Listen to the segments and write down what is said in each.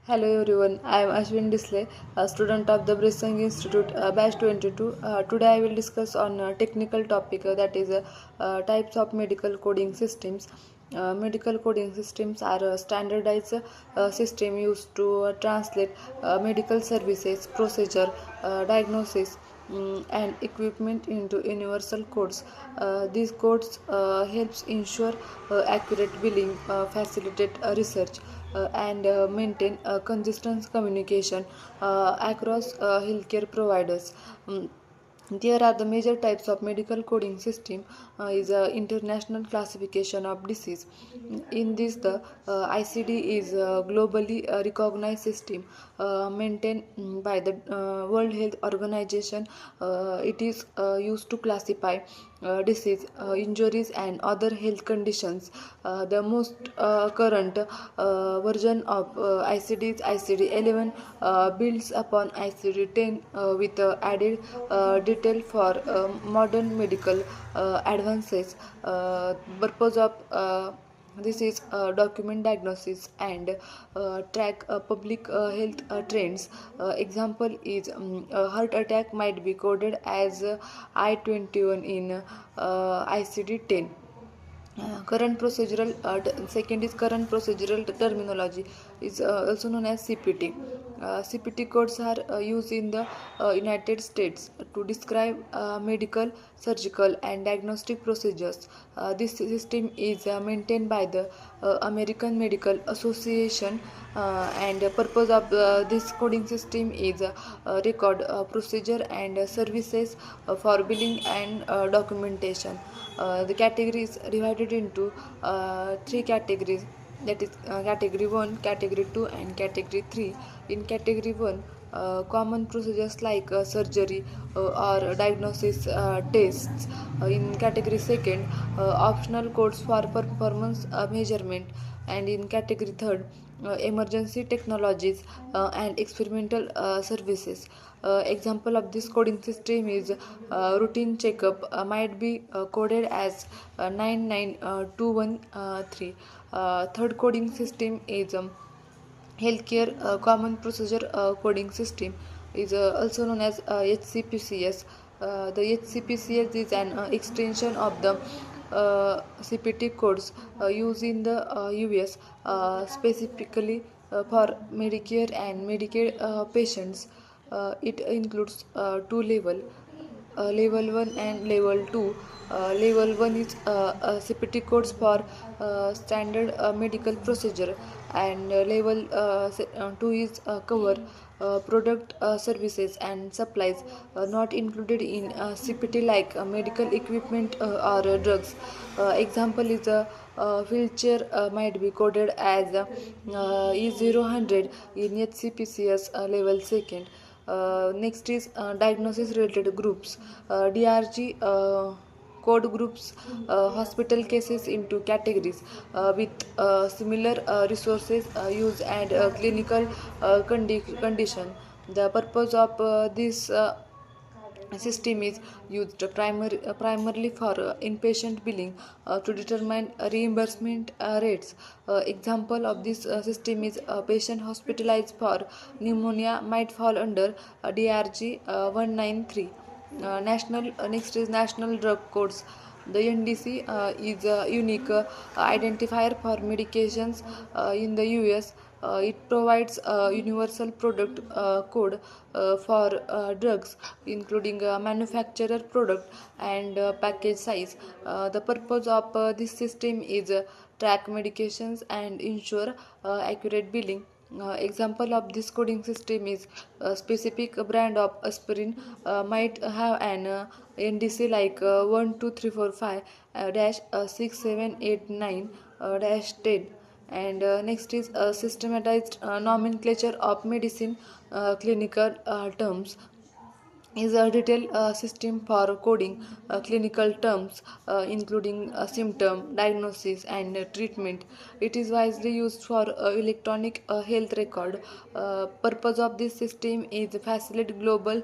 Hello everyone, I am Ashwin Disle, a student of the Bristol Institute, batch 22. Today I will discuss on a technical topic that is types of medical coding systems. Medical coding systems are a standardized system used to translate medical services, procedure, diagnosis, and equipment into universal codes. These codes helps ensure accurate billing, facilitate research, and maintain consistent communication across healthcare providers. There are the major types of medical coding system is international classification of disease. In this, the ICD is a globally recognized system maintained by the World Health Organization. It is used to classify disease, injuries, and other health conditions. The most current version of ICD is ICD 11, builds upon ICD 10 with added detail for modern medical advances. Purpose of this is document diagnosis and track public health trends. Example is a heart attack might be coded as I-21 in ICD 10. Second is current procedural terminology is also known as CPT. CPT codes are used in the United States to describe medical, surgical, and diagnostic procedures. This system is maintained by the American Medical Association, and the purpose of this coding system is record procedure and services for billing and documentation. The category is divided into three categories, that is category 1, category 2, and category 3. In category 1, common procedures like surgery or diagnosis tests. In category 2nd, optional codes for performance measurement. And in category 3rd, emergency technologies and experimental services. Example of this coding system is routine checkup might be coded as 99213. Third coding system is healthcare common procedure coding system is also known as HCPCS. The HCPCS is an extension of the CPT codes used in the US, specifically for Medicare and Medicaid patients. It includes two levels, level 1 and level 2. Level 1 is CPT codes for standard medical procedure, and level 2 is cover product services and supplies not included in CPT, like medical equipment or drugs. Example is a wheelchair might be coded as E000 in HCPCS level 2nd. Next is diagnosis related groups. DRG code groups hospital cases into categories with similar resources use and clinical condition. The purpose of this system is used primarily for inpatient billing to determine reimbursement rates. Example of this system is a patient hospitalized for pneumonia might fall under DRG 193. Next is national drug codes. The NDC is a unique identifier for medications in the US. It provides a universal product code for drugs, including manufacturer, product, and package size. The purpose of this system is track medications and ensure accurate billing. Example of this coding system is a specific brand of aspirin might have an NDC like 12345 dash 6789 dash 10. And next is a systematized nomenclature of medicine clinical terms is a detailed system for coding clinical terms, including symptom, diagnosis, and treatment. It is widely used for electronic health record. Purpose of this system is facilitate global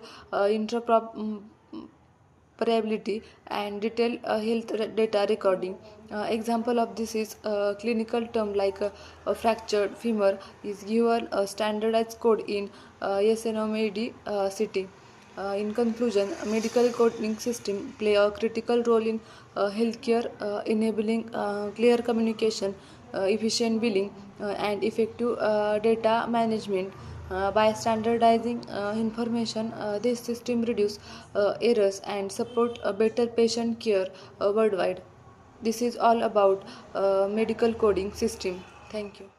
interoperability, and detailed health data recording. Example of this is clinical term like a fractured femur is given a standardized code in SNOMED city. In conclusion, medical coding system play a critical role in healthcare, enabling clear communication, efficient billing, and effective data management. By standardizing information, this system reduce errors and support a better patient care worldwide. This is all about medical coding system. Thank you.